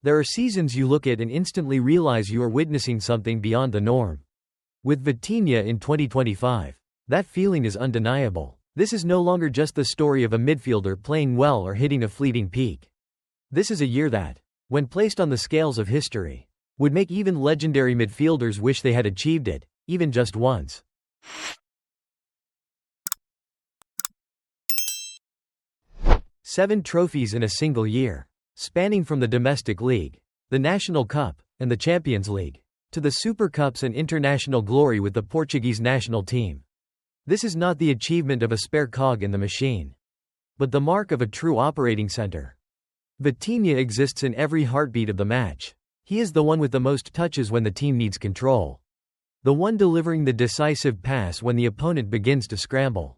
There are seasons you look at and instantly realize you are witnessing something beyond the norm. With Vitinha in 2025, that feeling is undeniable. This is no longer just the story of a midfielder playing well or hitting a fleeting peak. This is a year that, when placed on the scales of history, would make even legendary midfielders wish they had achieved it, even just once. 7 trophies in a single year, spanning from the domestic league, the National Cup, and the Champions League, to the Super Cups and international glory with the Portuguese national team. This is not the achievement of a spare cog in the machine, but the mark of a true operating center. Vitinha exists in every heartbeat of the match. He is the one with the most touches when the team needs control. The one delivering the decisive pass when the opponent begins to scramble.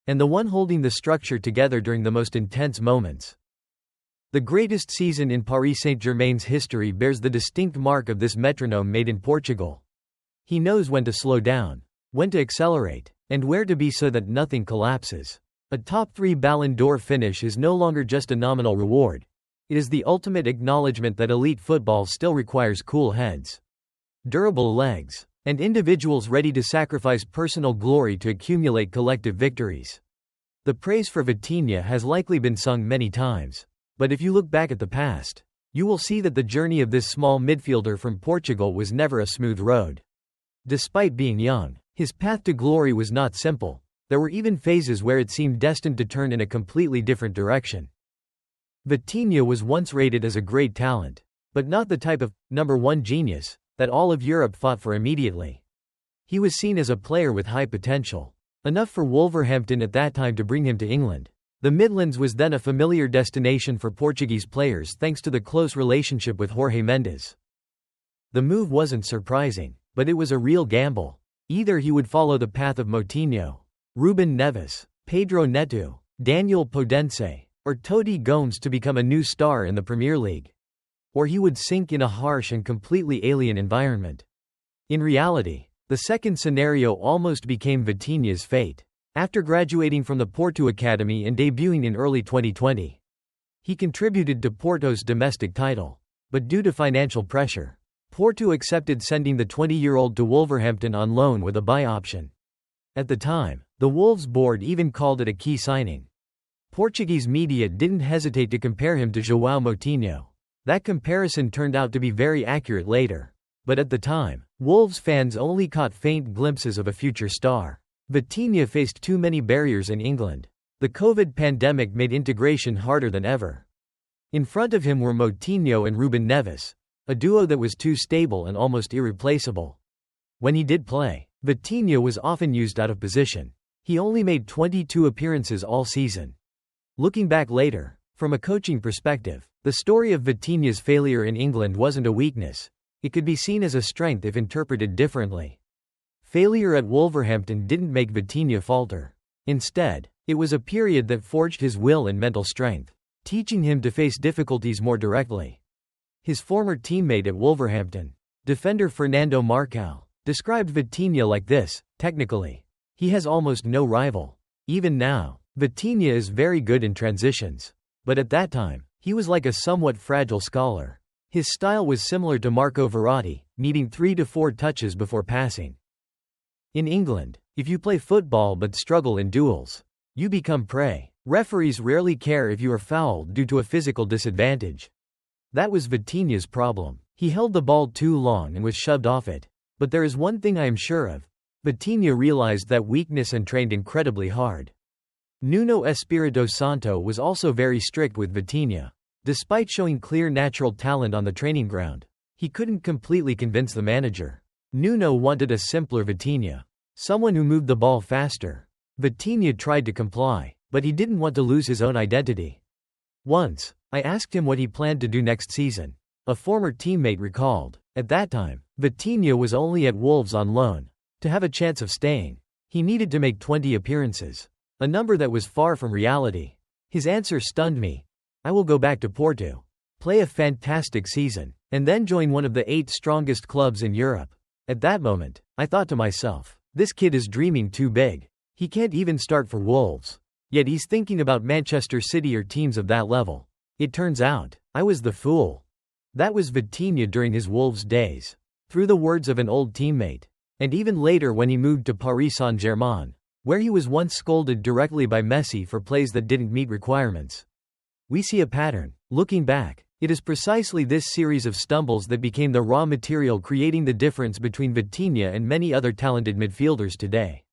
And the one holding the structure together during the most intense moments. The greatest season in Paris Saint-Germain's history bears the distinct mark of this metronome made in Portugal. He knows when to slow down, when to accelerate, and where to be so that nothing collapses. A top 3 Ballon d'Or finish is no longer just a nominal reward. It is the ultimate acknowledgement that elite football still requires cool heads, durable legs, and individuals ready to sacrifice personal glory to accumulate collective victories. The praise for Vitinha has likely been sung many times, but if you look back at the past, you will see that the journey of this small midfielder from Portugal was never a smooth road. Despite being young, his path to glory was not simple. There were even phases where it seemed destined to turn in a completely different direction. Vitinha was once rated as a great talent, but not the type of number 1 genius that all of Europe fought for immediately. He was seen as a player with high potential, enough for Wolverhampton at that time to bring him to England. The Midlands was then a familiar destination for Portuguese players thanks to the close relationship with Jorge Mendes. The move wasn't surprising, but it was a real gamble. Either he would follow the path of Moutinho, Ruben Neves, Pedro Neto, Daniel Podence, or Toti Gomes to become a new star in the Premier League, or he would sink in a harsh and completely alien environment. In reality, the second scenario almost became Vitinha's fate. After graduating from the Porto Academy and debuting in early 2020, he contributed to Porto's domestic title. But due to financial pressure, Porto accepted sending the 20-year-old to Wolverhampton on loan with a buy option. At the time, the Wolves board even called it a key signing. Portuguese media didn't hesitate to compare him to João Moutinho. That comparison turned out to be very accurate later. But at the time, Wolves fans only caught faint glimpses of a future star. Vitinha faced too many barriers in England. The COVID pandemic made integration harder than ever. In front of him were Moutinho and Ruben Neves, a duo that was too stable and almost irreplaceable. When he did play, Vitinha was often used out of position. He only made 22 appearances all season. Looking back later, from a coaching perspective, the story of Vitinha's failure in England wasn't a weakness. It could be seen as a strength if interpreted differently. Failure at Wolverhampton didn't make Vitinha falter. Instead, it was a period that forged his will and mental strength, teaching him to face difficulties more directly. His former teammate at Wolverhampton, defender Fernando Marçal, described Vitinha like this: technically, he has almost no rival. Even now, Vitinha is very good in transitions. But at that time, he was like a somewhat fragile scholar. His style was similar to Marco Verratti, needing 3 to 4 touches before passing. In England, if you play football but struggle in duels, you become prey. Referees rarely care if you are fouled due to a physical disadvantage. That was Vitinha's problem. He held the ball too long and was shoved off it. But there is one thing I am sure of. Vitinha realized that weakness and trained incredibly hard. Nuno Espirito Santo was also very strict with Vitinha. Despite showing clear natural talent on the training ground, he couldn't completely convince the manager. Nuno wanted a simpler Vitinha, someone who moved the ball faster. Vitinha tried to comply, but he didn't want to lose his own identity. Once, I asked him what he planned to do next season. A former teammate recalled. At that time, Vitinha was only at Wolves on loan. To have a chance of staying, he needed to make 20 appearances, a number that was far from reality. His answer stunned me. I will go back to Porto, play a fantastic season, and then join one of the 8 strongest clubs in Europe. At that moment, I thought to myself, this kid is dreaming too big. He can't even start for Wolves. Yet he's thinking about Manchester City or teams of that level. It turns out, I was the fool. That was Vitinha during his Wolves days. Through the words of an old teammate. And even later when he moved to Paris Saint-Germain, where he was once scolded directly by Messi for plays that didn't meet requirements. We see a pattern. Looking back, it is precisely this series of stumbles that became the raw material creating the difference between Vitinha and many other talented midfielders today.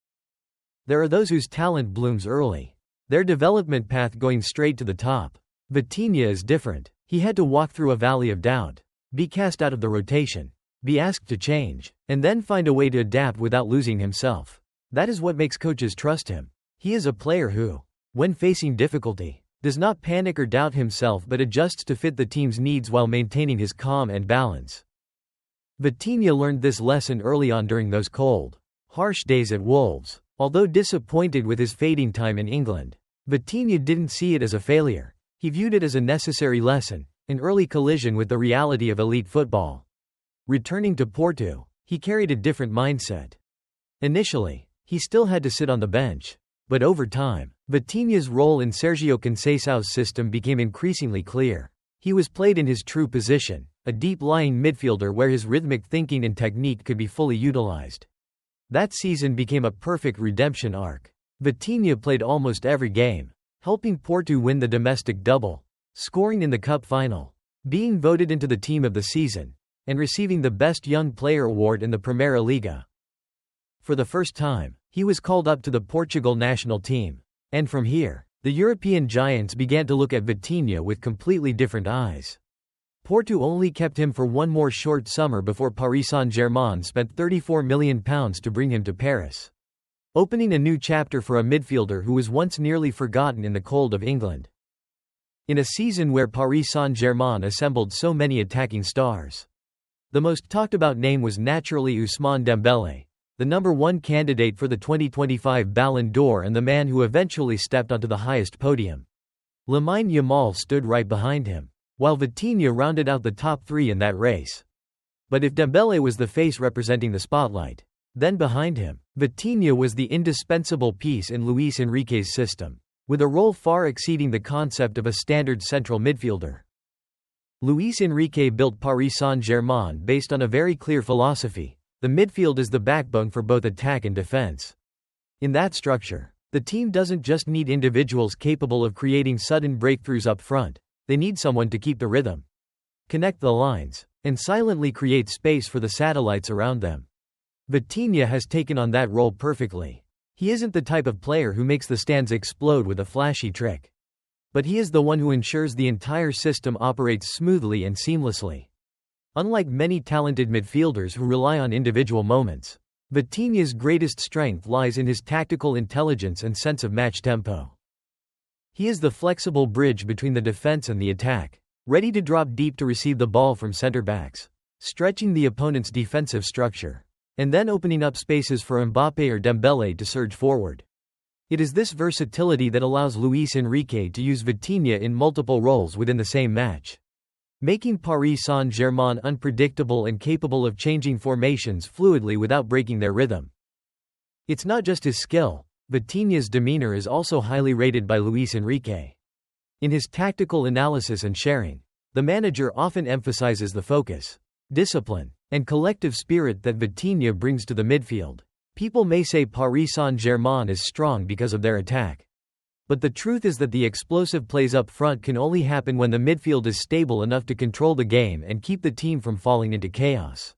There are those whose talent blooms early. Their development path going straight to the top. Vitinha is different. He had to walk through a valley of doubt, be cast out of the rotation, be asked to change, and then find a way to adapt without losing himself. That is what makes coaches trust him. He is a player who, when facing difficulty, does not panic or doubt himself but adjusts to fit the team's needs while maintaining his calm and balance. Vitinha learned this lesson early on during those cold, harsh days at Wolves. Although disappointed with his fading time in England, Vitinha didn't see it as a failure. He viewed it as a necessary lesson, an early collision with the reality of elite football. Returning to Porto, he carried a different mindset. Initially, he still had to sit on the bench. But over time, Vitinha's role in Sergio Conceição's system became increasingly clear. He was played in his true position, a deep-lying midfielder where his rhythmic thinking and technique could be fully utilized. That season became a perfect redemption arc. Vitinha played almost every game, helping Porto win the domestic double, scoring in the cup final, being voted into the team of the season, and receiving the Best Young Player award in the Primeira Liga. For the first time, he was called up to the Portugal national team, and from here, the European giants began to look at Vitinha with completely different eyes. Porto only kept him for one more short summer before Paris Saint-Germain spent £34 million to bring him to Paris. Opening a new chapter for a midfielder who was once nearly forgotten in the cold of England. In a season where Paris Saint-Germain assembled so many attacking stars, the most talked about name was naturally Ousmane Dembélé, the number one candidate for the 2025 Ballon d'Or and the man who eventually stepped onto the highest podium. Lamine Yamal stood right behind him, while Vitinha rounded out the top three in that race. But if Dembélé was the face representing the spotlight, then behind him, Vitinha was the indispensable piece in Luis Enrique's system, with a role far exceeding the concept of a standard central midfielder. Luis Enrique built Paris Saint-Germain based on a very clear philosophy: the midfield is the backbone for both attack and defense. In that structure, the team doesn't just need individuals capable of creating sudden breakthroughs up front, they need someone to keep the rhythm, connect the lines, and silently create space for the satellites around them. Vitinha has taken on that role perfectly. He isn't the type of player who makes the stands explode with a flashy trick. But he is the one who ensures the entire system operates smoothly and seamlessly. Unlike many talented midfielders who rely on individual moments, Vitinha's greatest strength lies in his tactical intelligence and sense of match tempo. He is the flexible bridge between the defense and the attack, ready to drop deep to receive the ball from center-backs, stretching the opponent's defensive structure, and then opening up spaces for Mbappé or Dembélé to surge forward. It is this versatility that allows Luis Enrique to use Vitinha in multiple roles within the same match, making Paris Saint-Germain unpredictable and capable of changing formations fluidly without breaking their rhythm. It's not just his skill, Vitinha's demeanor is also highly rated by Luis Enrique. In his tactical analysis and sharing, the manager often emphasizes the focus, discipline, and collective spirit that Vitinha brings to the midfield. People may say Paris Saint-Germain is strong because of their attack. But the truth is that the explosive plays up front can only happen when the midfield is stable enough to control the game and keep the team from falling into chaos.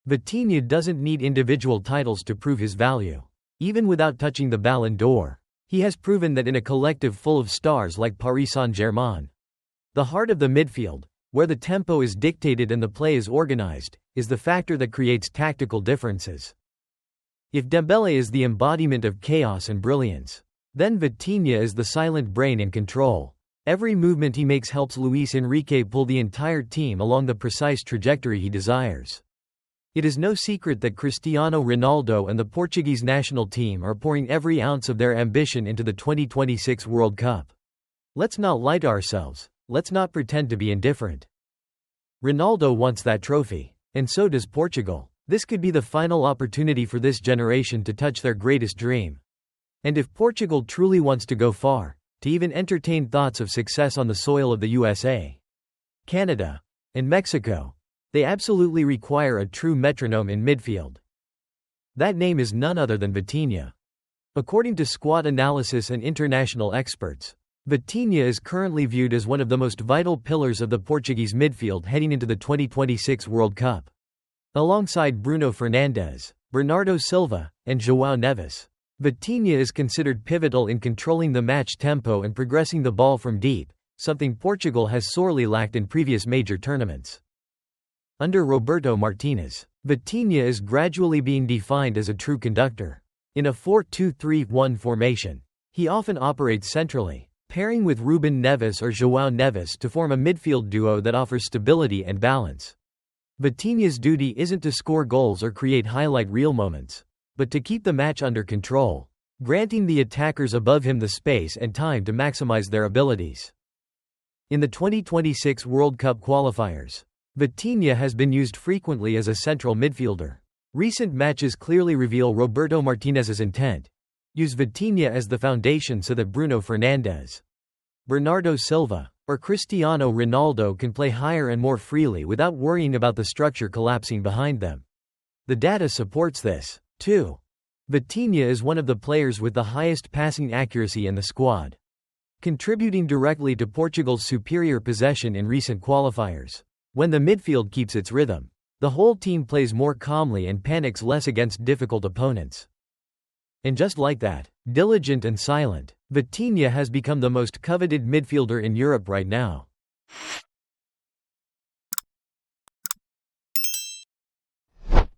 Vitinha doesn't need individual titles to prove his value. Even without touching the Ballon d'Or, he has proven that in a collective full of stars like Paris Saint-Germain, the heart of the midfield, where the tempo is dictated and the play is organized, is the factor that creates tactical differences. If Dembélé is the embodiment of chaos and brilliance, then Vitinha is the silent brain in control. Every movement he makes helps Luis Enrique pull the entire team along the precise trajectory he desires. It is no secret that Cristiano Ronaldo and the Portuguese national team are pouring every ounce of their ambition into the 2026 World Cup. Let's not lie to ourselves, let's not pretend to be indifferent. Ronaldo wants that trophy, and so does Portugal. This could be the final opportunity for this generation to touch their greatest dream. And if Portugal truly wants to go far, to even entertain thoughts of success on the soil of the USA, Canada, and Mexico. They absolutely require a true metronome in midfield. That name is none other than Vitinha. According to squad analysis and international experts, Vitinha is currently viewed as one of the most vital pillars of the Portuguese midfield heading into the 2026 World Cup. Alongside Bruno Fernandes, Bernardo Silva, and João Neves, Vitinha is considered pivotal in controlling the match tempo and progressing the ball from deep, something Portugal has sorely lacked in previous major tournaments. Under Roberto Martinez, Vitinha is gradually being defined as a true conductor. In a 4-2-3-1 formation, he often operates centrally, pairing with Ruben Neves or João Neves to form a midfield duo that offers stability and balance. Vitinha's duty isn't to score goals or create highlight reel moments, but to keep the match under control, granting the attackers above him the space and time to maximize their abilities. In the 2026 World Cup qualifiers, Vitinha has been used frequently as a central midfielder. Recent matches clearly reveal Roberto Martinez's intent. Use Vitinha as the foundation so that Bruno Fernandes, Bernardo Silva, or Cristiano Ronaldo can play higher and more freely without worrying about the structure collapsing behind them. The data supports this, too. Vitinha is one of the players with the highest passing accuracy in the squad, contributing directly to Portugal's superior possession in recent qualifiers. When the midfield keeps its rhythm, the whole team plays more calmly and panics less against difficult opponents. And just like that, diligent and silent, Vitinha has become the most coveted midfielder in Europe right now.